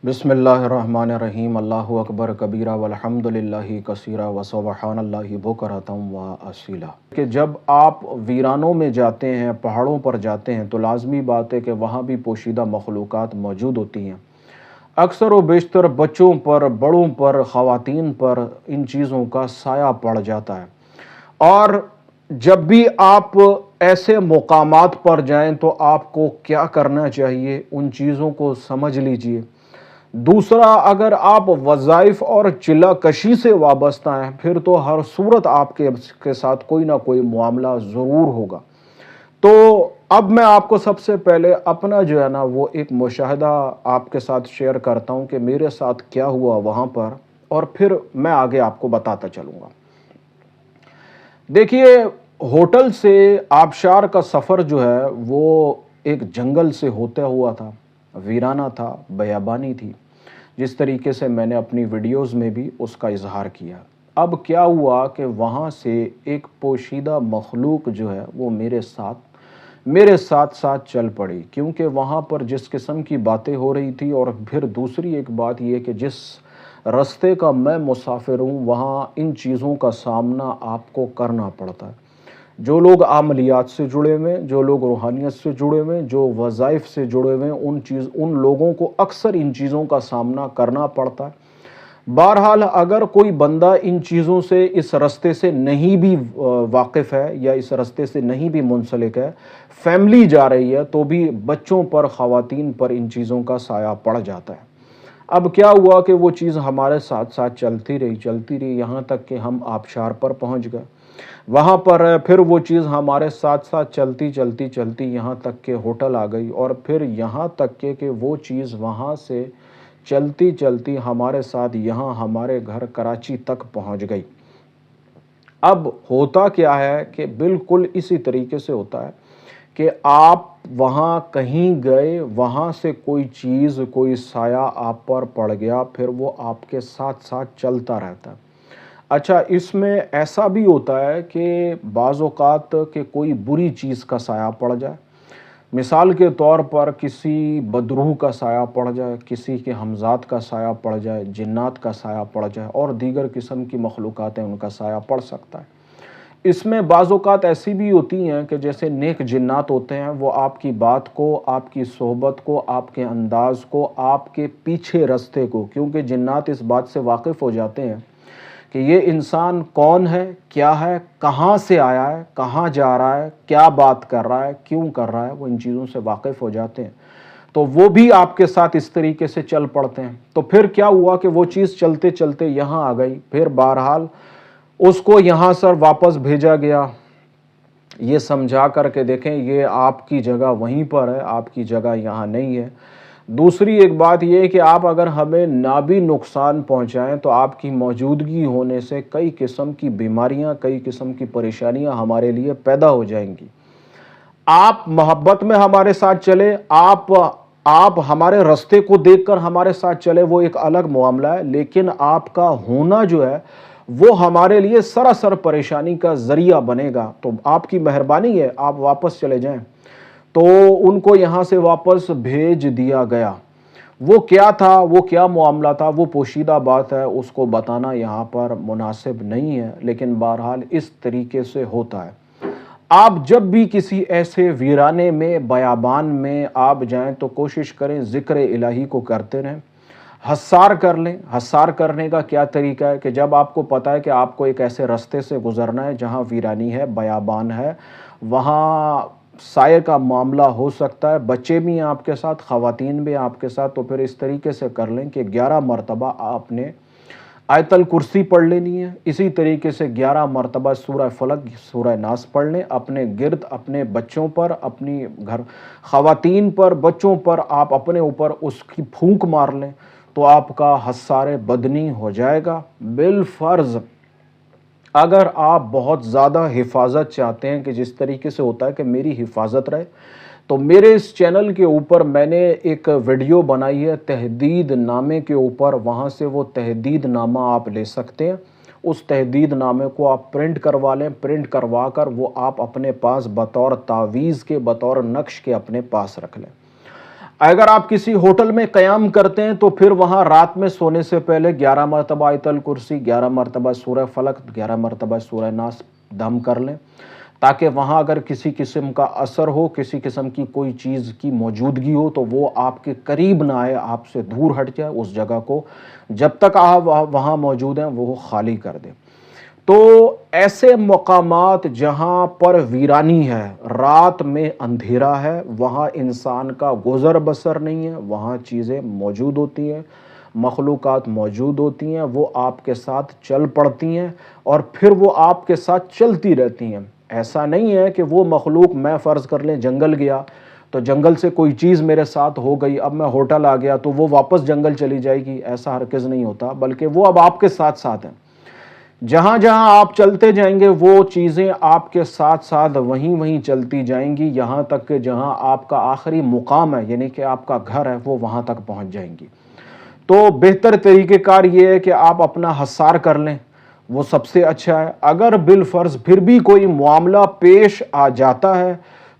بسم اللہ الرحمن الرحیم۔ اللہ اکبر کبیرہ والحمد للہ کثیرہ وسبحان اللہ بکرۃ و اصیلا۔ کہ جب آپ ویرانوں میں جاتے ہیں، پہاڑوں پر جاتے ہیں، تو لازمی بات ہے کہ وہاں بھی پوشیدہ مخلوقات موجود ہوتی ہیں۔ اکثر و بیشتر بچوں پر، بڑوں پر، خواتین پر ان چیزوں کا سایہ پڑ جاتا ہے۔ اور جب بھی آپ ایسے مقامات پر جائیں تو آپ کو کیا کرنا چاہیے، ان چیزوں کو سمجھ لیجئے۔ دوسرا، اگر آپ وظائف اور چلہ کشی سے وابستہ ہیں، پھر تو ہر صورت آپ کے ساتھ کوئی نہ کوئی معاملہ ضرور ہوگا۔ تو اب میں آپ کو سب سے پہلے اپنا جو ہے نا وہ ایک مشاہدہ آپ کے ساتھ شیئر کرتا ہوں کہ میرے ساتھ کیا ہوا وہاں پر، اور پھر میں آگے آپ کو بتاتا چلوں گا۔ دیکھیے، ہوٹل سے آبشار کا سفر جو ہے وہ ایک جنگل سے ہوتا ہوا تھا، ویرانہ تھا، بیابانی تھی، جس طریقے سے میں نے اپنی ویڈیوز میں بھی اس کا اظہار کیا۔ اب کیا ہوا کہ وہاں سے ایک پوشیدہ مخلوق جو ہے وہ میرے ساتھ چل پڑی، کیونکہ وہاں پر جس قسم کی باتیں ہو رہی تھی، اور پھر دوسری ایک بات یہ کہ جس رستے کا میں مسافر ہوں وہاں ان چیزوں کا سامنا آپ کو کرنا پڑتا ہے۔ جو لوگ عملیات سے جڑے ہوئے ہیں، جو لوگ روحانیت سے جڑے ہوئے ہیں، جو وظائف سے جڑے ہوئے ہیں، ان لوگوں کو اکثر ان چیزوں کا سامنا کرنا پڑتا ہے۔ بہرحال اگر کوئی بندہ ان چیزوں سے، اس رستے سے نہیں بھی واقف ہے یا اس رستے سے نہیں بھی منسلک ہے، فیملی جا رہی ہے، تو بھی بچوں پر، خواتین پر ان چیزوں کا سایہ پڑ جاتا ہے۔ اب کیا ہوا کہ وہ چیز ہمارے ساتھ چلتی رہی یہاں تک کہ ہم آبشار پر پہنچ گئے۔ وہاں پر پھر وہ چیز ہمارے ساتھ چلتی یہاں تک کہ ہوٹل آ گئی، اور پھر یہاں تک کہ وہ چیز وہاں سے چلتی ہمارے ساتھ یہاں ہمارے گھر کراچی تک پہنچ گئی۔ اب ہوتا کیا ہے کہ بالکل اسی طریقے سے ہوتا ہے کہ آپ وہاں کہیں گئے، وہاں سے کوئی چیز، کوئی سایہ آپ پر پڑ گیا، پھر وہ آپ کے ساتھ چلتا رہتا ہے۔ اچھا، اس میں ایسا بھی ہوتا ہے کہ بعض اوقات کہ کوئی بری چیز کا سایہ پڑ جائے، مثال کے طور پر کسی بدروح کا سایہ پڑ جائے، کسی کے ہمزاد کا سایہ پڑ جائے، جنات کا سایہ پڑ جائے، اور دیگر قسم کی مخلوقات ہیں ان کا سایہ پڑ سکتا ہے۔ اس میں بعض اوقات ایسی بھی ہوتی ہیں کہ جیسے نیک جنات ہوتے ہیں، وہ آپ کی بات کو، آپ کی صحبت کو، آپ کے انداز کو، آپ کے پیچھے رستے کو، کیونکہ جنات اس بات سے واقف ہو جاتے ہیں کہ یہ انسان کون ہے، کیا ہے، کہاں سے آیا ہے، کہاں جا رہا ہے، کیا بات کر رہا ہے، کیوں کر رہا ہے، وہ ان چیزوں سے واقف ہو جاتے ہیں، تو وہ بھی آپ کے ساتھ اس طریقے سے چل پڑتے ہیں۔ تو پھر کیا ہوا کہ وہ چیز چلتے یہاں آ گئی، پھر بہرحال اس کو یہاں سے واپس بھیجا گیا، یہ سمجھا کر کے دیکھیں یہ آپ کی جگہ وہیں پر ہے، آپ کی جگہ یہاں نہیں ہے۔ دوسری ایک بات یہ ہے کہ آپ اگر ہمیں نہ بھی نقصان پہنچائیں تو آپ کی موجودگی ہونے سے کئی قسم کی بیماریاں، کئی قسم کی پریشانیاں ہمارے لیے پیدا ہو جائیں گی۔ آپ محبت میں ہمارے ساتھ چلے، آپ ہمارے رستے کو دیکھ کر ہمارے ساتھ چلے، وہ ایک الگ معاملہ ہے، لیکن آپ کا ہونا جو ہے وہ ہمارے لیے سراسر پریشانی کا ذریعہ بنے گا۔ تو آپ کی مہربانی ہے آپ واپس چلے جائیں۔ تو ان کو یہاں سے واپس بھیج دیا گیا۔ وہ کیا تھا، وہ کیا معاملہ تھا، وہ پوشیدہ بات ہے، اس کو بتانا یہاں پر مناسب نہیں ہے، لیکن بہرحال اس طریقے سے ہوتا ہے۔ آپ جب بھی کسی ایسے ویرانے میں، بیابان میں آپ جائیں تو کوشش کریں ذکر الہی کو کرتے رہیں، حصار کر لیں۔ حصار کرنے کا کیا طریقہ ہے کہ جب آپ کو پتہ ہے کہ آپ کو ایک ایسے رستے سے گزرنا ہے جہاں ویرانی ہے، بیابان ہے، وہاں سائے کا معاملہ ہو سکتا ہے، بچے بھی ہیں آپ کے ساتھ، خواتین بھی ہیں آپ کے ساتھ، تو پھر اس طریقے سے کر لیں کہ 11 مرتبہ آپ نے آیت الکرسی پڑھ لینی ہے، اسی طریقے سے 11 مرتبہ سورہ فلق، سورہ ناس پڑھ لیں، اپنے گرد، اپنے بچوں پر، اپنی گھر خواتین پر، بچوں پر، آپ اپنے اوپر اس کی پھونک مار لیں، تو آپ کا حصار بدنی ہو جائے گا۔ بالفرض اگر آپ بہت زیادہ حفاظت چاہتے ہیں کہ جس طریقے سے ہوتا ہے کہ میری حفاظت رہے، تو میرے اس چینل کے اوپر میں نے ایک ویڈیو بنائی ہے تحدید نامے کے اوپر، وہاں سے وہ تحدید نامہ آپ لے سکتے ہیں۔ اس تحدید نامے کو آپ پرنٹ کروا لیں، پرنٹ کروا کر وہ آپ اپنے پاس بطور تعویذ کے، بطور نقش کے اپنے پاس رکھ لیں۔ اگر آپ کسی ہوٹل میں قیام کرتے ہیں تو پھر وہاں رات میں سونے سے پہلے 11 مرتبہ آیت الکرسی، 11 مرتبہ سورہ فلق، 11 مرتبہ سورہ ناس دم کر لیں، تاکہ وہاں اگر کسی قسم کا اثر ہو، کسی قسم کی کوئی چیز کی موجودگی ہو تو وہ آپ کے قریب نہ آئے، آپ سے دور ہٹ جائے، اس جگہ کو جب تک آپ وہاں موجود ہیں وہ خالی کر دیں۔ تو ایسے مقامات جہاں پر ویرانی ہے، رات میں اندھیرا ہے، وہاں انسان کا گزر بسر نہیں ہے، وہاں چیزیں موجود ہوتی ہیں، مخلوقات موجود ہوتی ہیں، وہ آپ کے ساتھ چل پڑتی ہیں اور پھر وہ آپ کے ساتھ چلتی رہتی ہیں۔ ایسا نہیں ہے کہ وہ مخلوق، میں فرض کر لیں جنگل گیا تو جنگل سے کوئی چیز میرے ساتھ ہو گئی، اب میں ہوٹل آ گیا تو وہ واپس جنگل چلی جائے گی، ایسا ہرگز نہیں ہوتا، بلکہ وہ اب آپ کے ساتھ ساتھ ہیں۔ جہاں جہاں آپ چلتے جائیں گے وہ چیزیں آپ کے ساتھ ساتھ وہیں چلتی جائیں گی، یہاں تک کہ جہاں آپ کا آخری مقام ہے، یعنی کہ آپ کا گھر ہے، وہ وہاں تک پہنچ جائیں گی۔ تو بہتر طریقہ کار یہ ہے کہ آپ اپنا حصار کر لیں، وہ سب سے اچھا ہے۔ اگر بالفرض پھر بھی کوئی معاملہ پیش آ جاتا ہے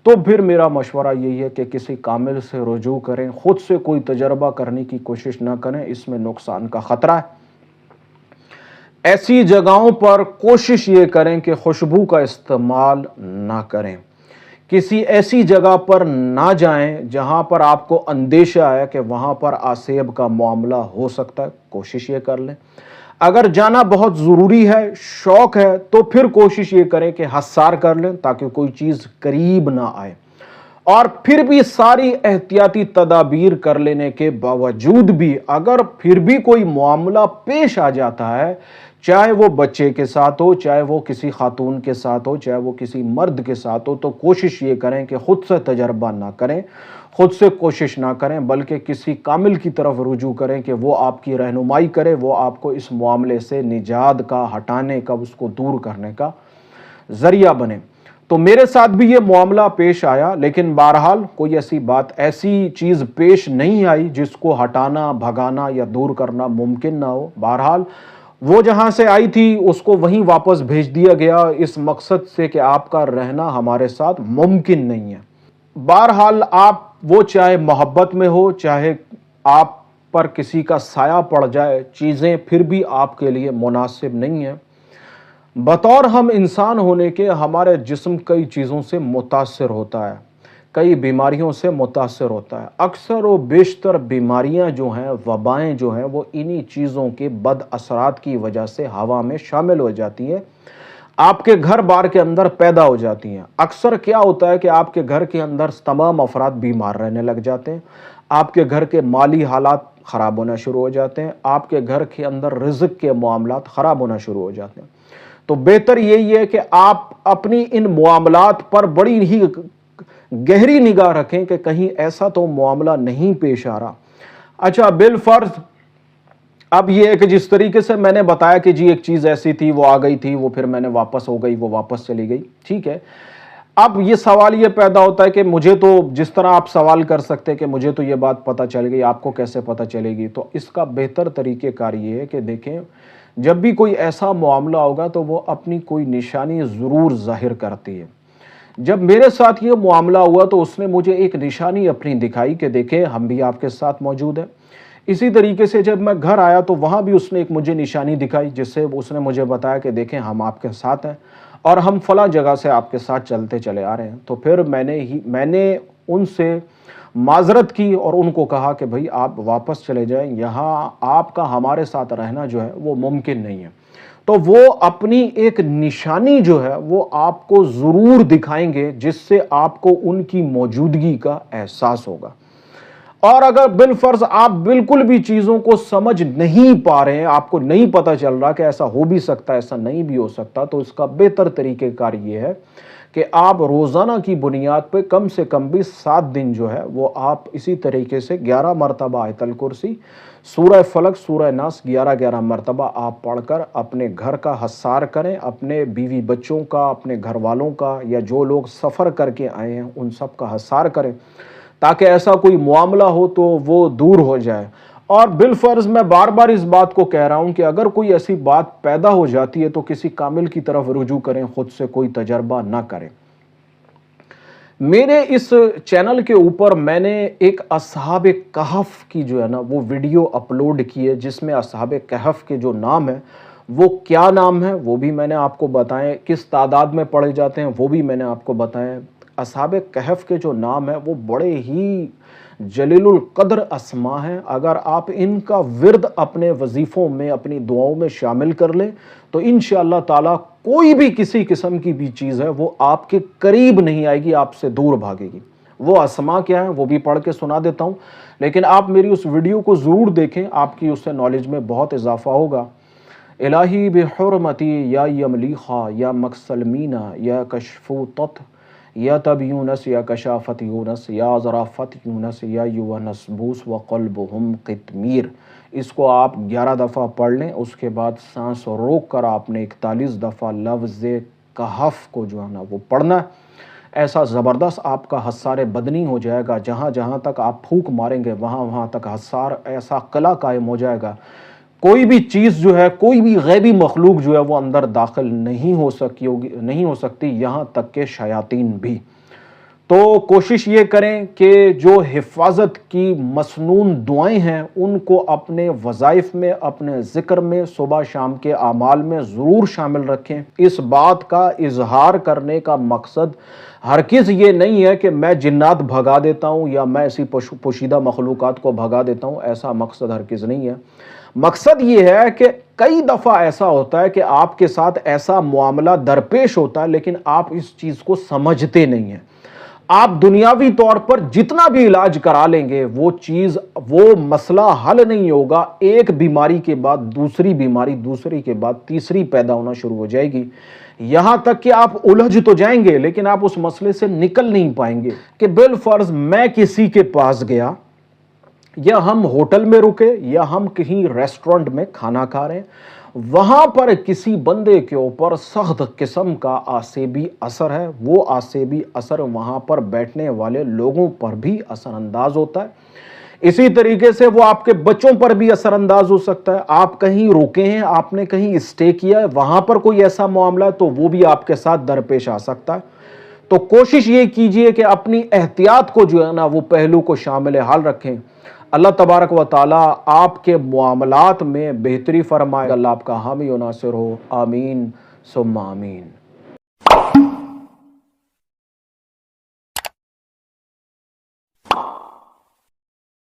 تو پھر میرا مشورہ یہی ہے کہ کسی کامل سے رجوع کریں، خود سے کوئی تجربہ کرنے کی کوشش نہ کریں، اس میں نقصان کا خطرہ ہے۔ ایسی جگہوں پر کوشش یہ کریں کہ خوشبو کا استعمال نہ کریں، کسی ایسی جگہ پر نہ جائیں جہاں پر آپ کو اندیشہ ہے کہ وہاں پر آسیب کا معاملہ ہو سکتا ہے، کوشش یہ کر لیں۔ اگر جانا بہت ضروری ہے، شوق ہے، تو پھر کوشش یہ کریں کہ حصار کر لیں تاکہ کوئی چیز قریب نہ آئے۔ اور پھر بھی ساری احتیاطی تدابیر کر لینے کے باوجود بھی اگر پھر بھی کوئی معاملہ پیش آ جاتا ہے، چاہے وہ بچے کے ساتھ ہو، چاہے وہ کسی خاتون کے ساتھ ہو، چاہے وہ کسی مرد کے ساتھ ہو، تو کوشش یہ کریں کہ خود سے تجربہ نہ کریں، خود سے کوشش نہ کریں، بلکہ کسی کامل کی طرف رجوع کریں کہ وہ آپ کی رہنمائی کرے، وہ آپ کو اس معاملے سے نجات کا، ہٹانے کا، اس کو دور کرنے کا ذریعہ بنے۔ تو میرے ساتھ بھی یہ معاملہ پیش آیا، لیکن بہرحال کوئی ایسی چیز پیش نہیں آئی جس کو ہٹانا، بھگانا یا دور کرنا ممکن نہ ہو۔ بہرحال وہ جہاں سے آئی تھی اس کو وہیں واپس بھیج دیا گیا، اس مقصد سے کہ آپ کا رہنا ہمارے ساتھ ممکن نہیں ہے۔ بہرحال آپ وہ چاہے محبت میں ہو، چاہے آپ پر کسی کا سایہ پڑ جائے، چیزیں پھر بھی آپ کے لیے مناسب نہیں ہیں۔ بطور ہم انسان ہونے کے ہمارے جسم کئی چیزوں سے متاثر ہوتا ہے، کئی بیماریوں سے متاثر ہوتا ہے۔ اکثر و بیشتر بیماریاں جو ہیں، وبائیں جو ہیں، وہ انہی چیزوں کے بد اثرات کی وجہ سے ہوا میں شامل ہو جاتی ہیں، آپ کے گھر بار کے اندر پیدا ہو جاتی ہیں۔ اکثر کیا ہوتا ہے کہ آپ کے گھر کے اندر تمام افراد بیمار رہنے لگ جاتے ہیں، آپ کے گھر کے مالی حالات خراب ہونا شروع ہو جاتے ہیں، آپ کے گھر کے اندر رزق کے معاملات خراب ہونا شروع ہو جاتے ہیں۔ تو بہتر یہی ہے کہ آپ اپنی ان معاملات پر بڑی ہی گہری نگاہ رکھیں کہ کہیں ایسا تو معاملہ نہیں پیش آ رہا۔ اچھا، بالفرض اب یہ ہے کہ جس طریقے سے میں نے بتایا کہ جی ایک چیز ایسی تھی، وہ آ گئی تھی، وہ پھر میں نے واپس ہو گئی، وہ واپس چلی گئی، ٹھیک ہے۔ اب یہ سوال یہ پیدا ہوتا ہے کہ مجھے تو، جس طرح آپ سوال کر سکتے کہ مجھے تو یہ بات پتہ چل گئی، آپ کو کیسے پتہ چلے گی؟ تو اس کا بہتر طریقہ کار یہ ہے کہ دیکھیں، جب بھی کوئی ایسا معاملہ ہوگا تو وہ اپنی کوئی نشانی ضرور ظاہر کرتی ہے۔ جب میرے ساتھ یہ معاملہ ہوا تو اس نے مجھے ایک نشانی اپنی دکھائی کہ دیکھیں ہم بھی آپ کے ساتھ موجود ہیں۔ اسی طریقے سے جب میں گھر آیا تو وہاں بھی اس نے ایک مجھے نشانی دکھائی، جس سے اس نے مجھے بتایا کہ دیکھیں ہم آپ کے ساتھ ہیں اور ہم فلاں جگہ سے آپ کے ساتھ چلتے چلے آ رہے ہیں۔ تو پھر میں نے ان سے معذرت کی اور ان کو کہا کہ بھائی آپ واپس چلے جائیں، یہاں آپ کا ہمارے ساتھ رہنا جو ہے وہ ممکن نہیں ہے۔ تو وہ اپنی ایک نشانی جو ہے وہ آپ کو ضرور دکھائیں گے، جس سے آپ کو ان کی موجودگی کا احساس ہوگا۔ اور اگر بالفرض آپ بالکل بھی چیزوں کو سمجھ نہیں پا رہے ہیں، آپ کو نہیں پتہ چل رہا کہ ایسا ہو بھی سکتا ہے، ایسا نہیں بھی ہو سکتا، تو اس کا بہتر طریقہ کار یہ ہے کہ آپ روزانہ کی بنیاد پہ کم سے کم بھی 7 دن جو ہے وہ آپ اسی طریقے سے 11 مرتبہ آیت الکرسی، سورہ فلق، سورہ ناس 11 مرتبہ آپ پڑھ کر اپنے گھر کا حصار کریں، اپنے بیوی بچوں کا، اپنے گھر والوں کا، یا جو لوگ سفر کر کے آئے ہیں ان سب کا حصار کریں، تاکہ ایسا کوئی معاملہ ہو تو وہ دور ہو جائے۔ اور بالفرض میں بار بار اس بات کو کہہ رہا ہوں کہ اگر کوئی ایسی بات پیدا ہو جاتی ہے تو کسی کامل کی طرف رجوع کریں، خود سے کوئی تجربہ نہ کریں۔ میرے اس چینل کے اوپر میں نے ایک اصحاب کہف کی جو ہے نا وہ ویڈیو اپلوڈ کی ہے، جس میں اصحاب کہف کے جو نام ہے وہ کیا نام ہے وہ بھی میں نے آپ کو بتائیں، کس تعداد میں پڑھے جاتے ہیں وہ بھی میں نے آپ کو بتائیں۔ اصحاب کہف کے جو نام ہے وہ بڑے ہی جلیل القدر اسماء ہیں، اگر آپ ان کا ورد اپنے وظیفوں میں اپنی دعاؤں میں شامل کر لیں تو انشاءاللہ تعالی کوئی بھی کسی قسم کی بھی چیز ہے وہ آپ کے قریب نہیں آئے گی، آپ سے دور بھاگے گی۔ وہ اسماء کیا ہیں وہ بھی پڑھ کے سنا دیتا ہوں، لیکن آپ میری اس ویڈیو کو ضرور دیکھیں، آپ کی اس سے نالج میں بہت اضافہ ہوگا۔ الہی بحرمتی یا یملیخا یا مکسلمینا یا کشفوتت یا تب یونس یا کشافت یونس یا ظرافت یونس یا یونس بوس وقلبہم قطمیر، اس کو آپ 11 دفعہ پڑھ لیں، اس کے بعد سانس روک کر آپ نے 41 دفعہ لفظ کہف کو جو ہے نا وہ پڑھنا ہے۔ ایسا زبردست آپ کا حصار بدنی ہو جائے گا، جہاں جہاں تک آپ پھونک ماریں گے وہاں وہاں تک حصار ایسا قلعہ قائم ہو جائے گا، کوئی بھی چیز جو ہے، کوئی بھی غیبی مخلوق جو ہے وہ اندر داخل نہیں ہو سکتی، یہاں تک کہ شیاطین بھی۔ تو کوشش یہ کریں کہ جو حفاظت کی مسنون دعائیں ہیں ان کو اپنے وظائف میں، اپنے ذکر میں، صبح شام کے اعمال میں ضرور شامل رکھیں۔ اس بات کا اظہار کرنے کا مقصد ہرگز یہ نہیں ہے کہ میں جنات بھگا دیتا ہوں یا میں ایسی پوشیدہ مخلوقات کو بھگا دیتا ہوں، ایسا مقصد ہرگز نہیں ہے۔ مقصد یہ ہے کہ کئی دفعہ ایسا ہوتا ہے کہ آپ کے ساتھ ایسا معاملہ درپیش ہوتا ہے لیکن آپ اس چیز کو سمجھتے نہیں ہیں۔ آپ دنیاوی طور پر جتنا بھی علاج کرا لیں گے وہ چیز، وہ مسئلہ حل نہیں ہوگا، ایک بیماری کے بعد دوسری بیماری، دوسری کے بعد تیسری پیدا ہونا شروع ہو جائے گی، یہاں تک کہ آپ الجھ تو جائیں گے لیکن آپ اس مسئلے سے نکل نہیں پائیں گے۔ کہ بالفرض میں کسی کے پاس گیا، یا ہم ہوٹل میں رکے یا ہم کہیں ریسٹورنٹ میں کھانا کھا رہے ہیں، وہاں پر کسی بندے کے اوپر سخت قسم کا آسیبی اثر ہے، وہ آسیبی اثر وہاں پر بیٹھنے والے لوگوں پر بھی اثر انداز ہوتا ہے۔ اسی طریقے سے وہ آپ کے بچوں پر بھی اثر انداز ہو سکتا ہے۔ آپ کہیں رکے ہیں، آپ نے کہیں اسٹے کیا ہے، وہاں پر کوئی ایسا معاملہ ہے تو وہ بھی آپ کے ساتھ درپیش آ سکتا ہے۔ تو کوشش یہ کیجئے کہ اپنی احتیاط کو جو ہے نا وہ پہلو کو شامل حال رکھیں۔ اللہ تبارک و تعالیٰ آپ کے معاملات میں بہتری فرمائے، اللہ آپ کا حامی و ناصر ہو، آمین ثم آمین۔